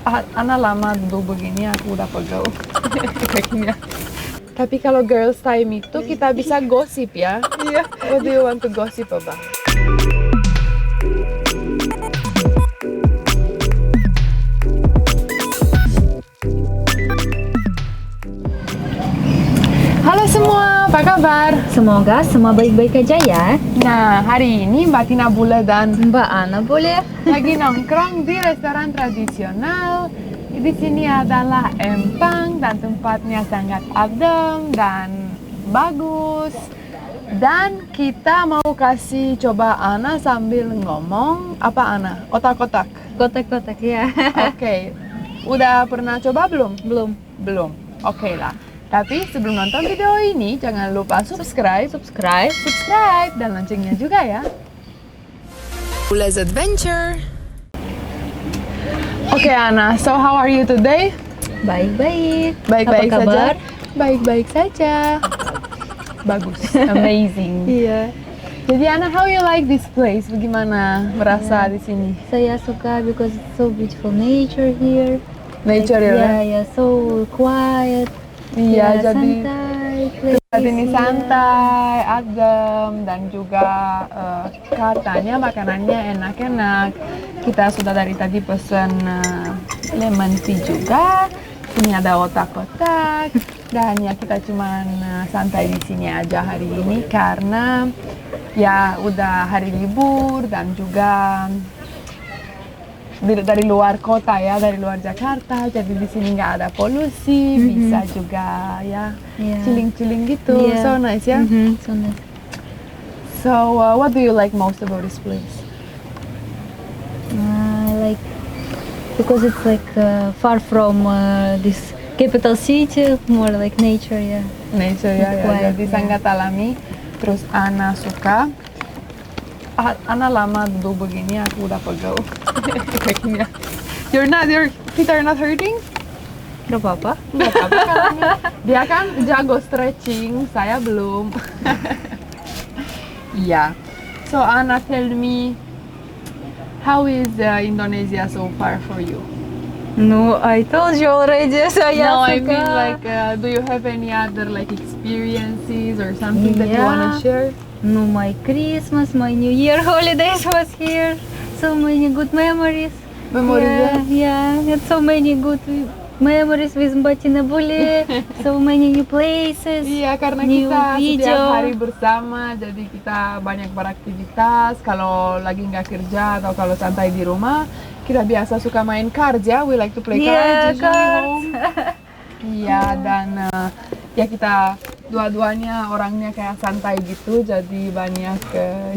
Ana lama duduk begini, aku udah pegel kakinya. Tapi kalau girls time itu kita bisa gosip ya. Iya. What do you want to gossip about? Halo semua, apa kabar? Semoga semua baik-baik aja ya. Nah, hari ini Mbak Tina Bule dan Mbak Ana boleh? lagi nongkrong di restoran tradisional. Di sini adalah empang dan tempatnya sangat adem dan bagus. Dan kita mau kasih coba Ana sambil ngomong. Apa Ana? Otak-otak? Kotak-kotak ya. Oke. Udah pernah coba belum? Belum. Belum. Oke lah. Tapi sebelum nonton video ini, jangan lupa subscribe, dan loncengnya juga ya. Bule's Adventure. Oke Ana, so how are you today? Baik-baik. Baik-baik Apa saja. kabar? Baik-baik saja. Bagus. Amazing. Iya. Jadi Ana, how you like this place? Bagaimana merasa di sini? Saya suka because it's so beautiful nature here. Nature ya? Yeah, so quiet. Iya, jadi santai. tempat ini santai, adem, dan juga katanya makanannya enak-enak. Kita sudah dari tadi pesan lemon tea juga. Sini ada otak-otak, dan ya kita cuman santai di sini aja hari ini karena ya udah hari libur dan juga dari luar kota ya, dari luar Jakarta, jadi di sini nggak ada polusi, bisa juga ya chilling-chilling gitu. Yeah. So nice ya. So nice. So what do you like most about this place? I like because it's like far from this capital city, more like nature ya. Nature ya, Quiet, jadi ya. sangat alami. Terus Ana suka. Ana lama duduk begini, aku udah pegel kakinya. Your feet are not hurting? Gak apa-apa. Nggak apa-apa katanya. Dia kan jago stretching, saya belum. Iya. So Ana, tell me, how is Indonesia so far for you? No, I told you already. Saya No, I suka. mean like, do you have any other like experiences or something that you wanna Yeah. share? No, my Christmas, my New Year holidays was here. So many good memories. Memories, Yeah, it's so many good memories with Mbak Tina Bule. So many new places. Iya, karena New kita video. setiap hari bersama, jadi kita banyak beraktivitas. Kalau lagi nggak kerja atau kalau santai di rumah, kita biasa suka main cards ya. We like to play cards usually cards. home. Iya, dan ya kita dua-duanya orangnya kayak santai gitu, jadi banyak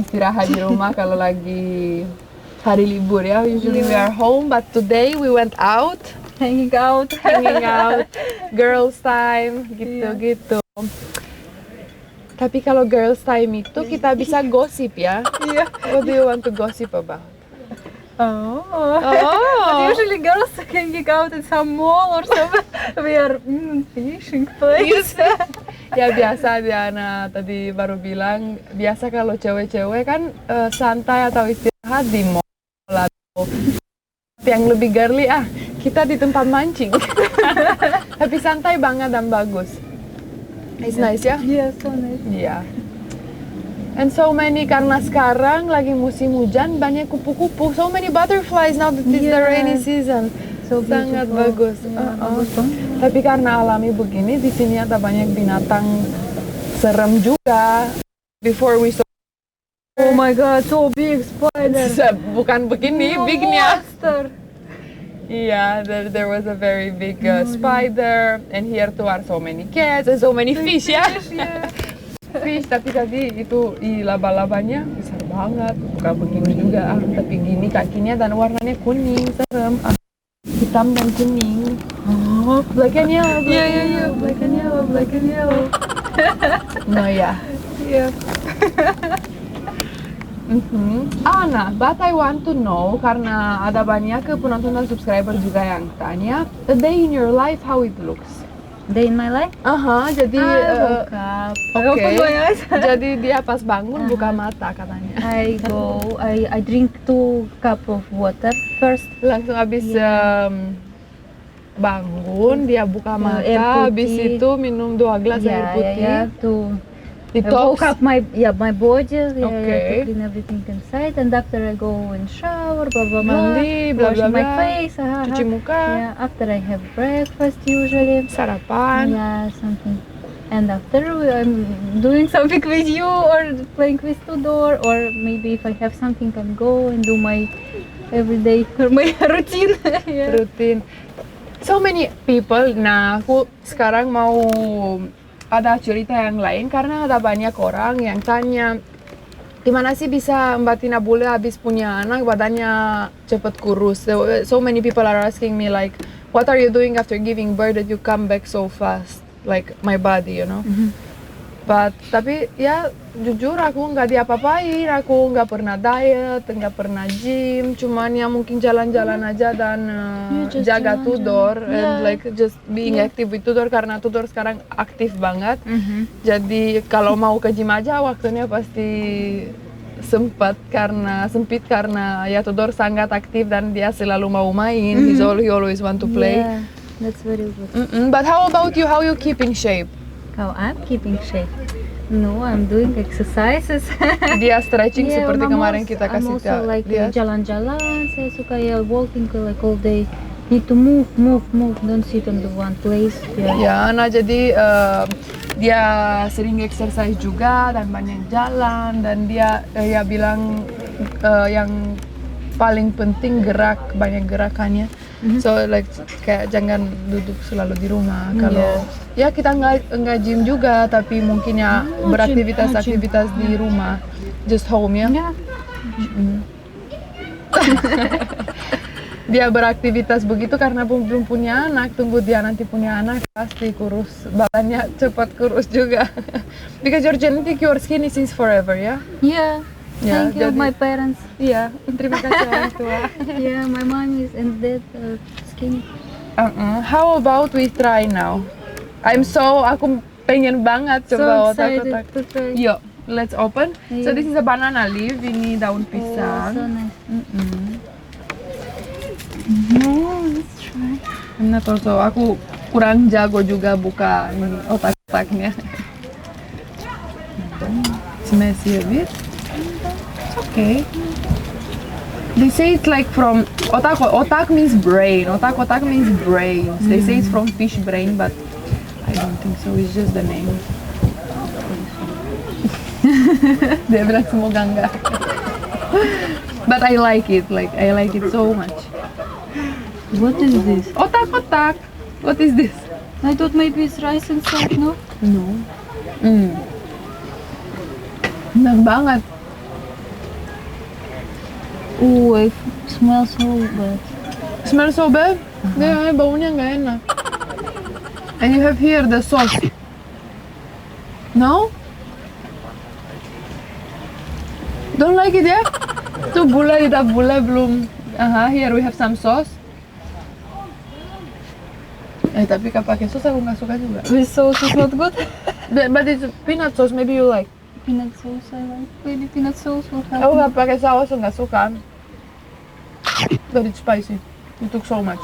istirahat di rumah kalau lagi hari libur ya. Usually we are home, but today we went out. Hanging out. Girls time, gitu-gitu. Tapi kalau girls time itu kita bisa gosip ya. Yeah. What do you want to gossip about? Oh. Oh. But usually girls hanging out in some mall or something. We are fishing place. Ya biasa Diana tadi baru bilang, biasa kalau cewek-cewek kan santai atau istirahat di mall atau yang lebih girly kita di tempat mancing. Tapi santai banget dan bagus. It's nice ya? Yeah, so nice. Iya. And so many, karena sekarang lagi musim hujan, banyak kupu-kupu. So many butterflies now that it's the Yeah. rainy season. So Sangat beautiful. bagus. Yeah, bagus banget. Tapi karena alami begini, di sini ada banyak binatang serem juga. Before we saw, Oh my god, so big spider. bukan begini, bignya. Monster. Iya, there was a very big spider, and here too are so many cats and so many fish ya. Yeah. Fish, tapi tadi itu laba-labanya besar banget, bukan begini juga tapi gini kakinya dan warnanya kuning, serem, hitam dan kuning. Oh, black and yellow, black and yellow. No ya. Yeah. Ana, but I want to know, karena ada banyak penonton dan subscriber juga yang tanya, the day in your life, how it looks? Day in my life? Jadi buka. oke. Jadi dia pas bangun buka mata katanya. I drink 2 cup of water first. Langsung habis bangun, dia buka Air mata, habis putih. itu minum 2 gelas air putih. Yeah, to I Detox. woke up my body, Okay. to clean everything inside, and after I go and shower, blah blah blah, Mandi, bla wash bla my bla, face, cuci muka, Yeah, after I have breakfast usually. sarapan. Yeah, something. And after I'm doing something with you or playing with Tudor, or maybe if I have something, can go and do my everyday or my routine. Yeah. Rutin. So many people. Nah, aku sekarang mau ada cerita yang lain karena ada banyak orang yang tanya gimana sih bisa Mbak Tina Bule habis punya anak badannya cepet kurus. So many people are asking me like, what are you doing after giving birth that you come back so fast? Like my body, you know. But tapi ya jujur aku nggak diapa-apain, aku nggak pernah diet, nggak pernah gym, cuman ya mungkin jalan-jalan aja dan just jaga jalan-jalan. Tudor and Yeah. like just being active with Tudor karena Tudor sekarang aktif banget. Mhm. Jadi kalau mau ke gym aja waktunya pasti sempit karena ya Tudor sangat aktif dan dia selalu mau main. He always want to play. Yeah, that's very good. But how about you? How you keep in shape? How I'm keeping shape? No, I'm doing exercises. Dia stretching Yeah, seperti I'm kemarin also- kita I'm kasih also like lihat. jalan-jalan. Saya suka ya walking like all day. Need to move. Don't sit on the one place. Yeah. Ya, nah jadi dia sering exercise juga dan banyak jalan dan dia ya bilang yang paling penting banyak gerakannya. So like kayak jangan duduk selalu di rumah. Kalau ya kita nggak gym juga tapi mungkin ya beraktivitas di rumah, just home ya. Yeah. Dia beraktivitas begitu karena belum punya anak. Tunggu dia nanti punya anak pasti kurus, badannya cepat kurus juga. Because your genetic, your skinny since forever ya. Yeah. Ya, Thank you, jadi- my parents. Iya, terima kasih orang tua. Yeah, my mom is and dad skinny. How about we try now? Aku pengen banget So coba excited otak-otak. to try. Yuk, let's open. So Iya. this is a banana leaf. Ini daun Oh, pisang. so nice. Let's try. I'm not also, aku kurang jago juga buka ini otak-otaknya. It's messy a bit. It's okay. They say it's like from otak means brain. Otak means brains. They say it's from fish brain, but I don't think so. It's just the name. Dia bilang semoga enggak. But I like it. Like I like it so much. What is this? Otak. What is this? I thought maybe it's rice inside, no? No. Enak banget. Oh, it smells so bad. Smell so bad? Dia baunya nggak enak. And you have here the sauce. No? Don't like it ya? Tuh gula belum. Here we have some sauce. Tapi kalau pakai sauce aku nggak suka juga. With sauce is not good. But it's peanut sauce, maybe you like. Peanut sauce, I like. Maybe peanut sauce will help. Aku nggak pakai saus, nggak suka. But it's spicy. It took so much.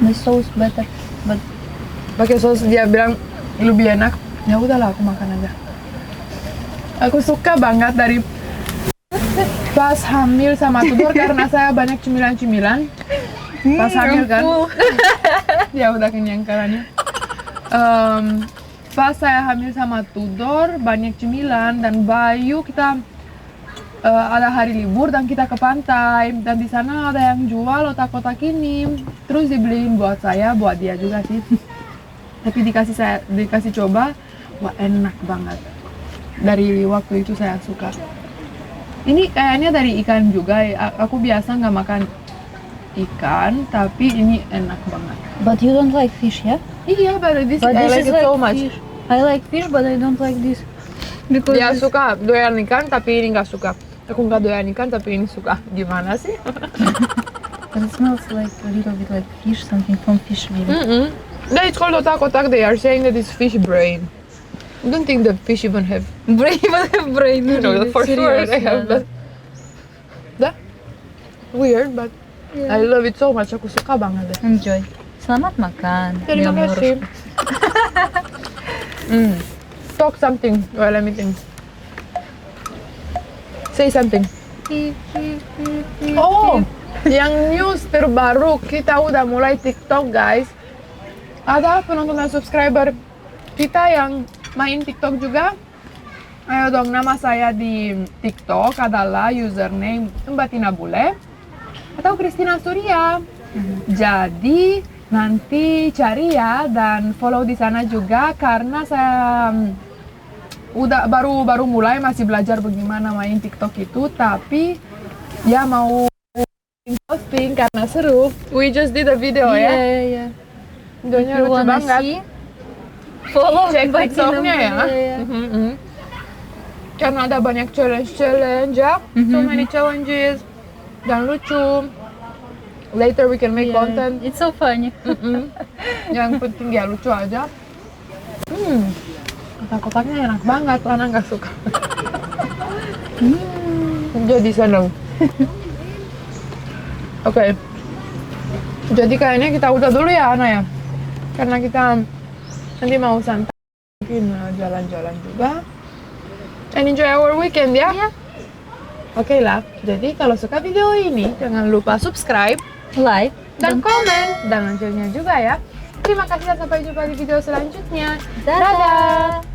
The sauce better, but Pakai saus dia bilang lebih enak. Ya udahlah aku makan aja. Aku suka banget dari pas hamil sama Tudor karena saya banyak cemilan-cemilan. Pas hamil kan. Ya udah kenyang karanya. Pas saya hamil sama Tudor banyak cemilan dan Bayu kita ada hari libur dan kita ke pantai dan di sana ada yang jual otak-otak ini. Terus dibeliin buat saya, buat dia juga sih. Tapi dikasih coba, wah enak banget. Dari waktu itu saya suka. Ini kayaknya dari ikan juga. Aku biasa nggak makan ikan, tapi ini enak banget. but you don't like fish, yeah? Iya, but I But like this is it so much. fish. I like fish, but I don't like this because Dia this- suka doyan ikan, tapi ini nggak suka. Aku nggak doyan ikan, tapi ini suka. Gimana sih? but it smells like a little bit like fish, something from fish maybe. No, it's called otak-otak. They are saying that it's fish brain. I don't think the fish even have. Brain, brain. No, for sure they have. But... Да? weird, but I Yeah. love it so much. Aku suka banget deh. Enjoy. Selamat makan. Terima Biar kasih. lurus. Talk something. Well, let me think. Say something. Oh, yang news terbaru, kita udah mulai TikTok, guys. Ada penonton dan subscriber kita yang main TikTok juga. Ayo dong, nama saya di TikTok adalah username Mbak Tina Bule atau Christina Surya. Jadi nanti cari ya dan follow di sana juga karena saya udah baru mulai, masih belajar bagaimana main TikTok itu, tapi ya mau posting karena seru. We just did a video Yeah, ya. yeah. Videonya You lucu wanna banget. see? Follow Cek Mbak Tina TikToknya ya. Bule, ya. Mhm. Karena ada banyak challenge ya, so many challenges dan lucu. Later we can make Yeah, content. it's so funny. Yang penting ya lucu aja. Kotak-kotaknya enak banget, Lana nggak suka. Jadi seneng. Oke. Jadi kayaknya kita udah dulu ya, Ana ya. Karena kita nanti mau santai, mungkin jalan-jalan juga. And enjoy our weekend ya. Yeah. Oke lah. Jadi kalau suka video ini, jangan lupa subscribe Like dan komen dan loncengnya juga ya. Terima kasih dan sampai jumpa di video selanjutnya. Dadah.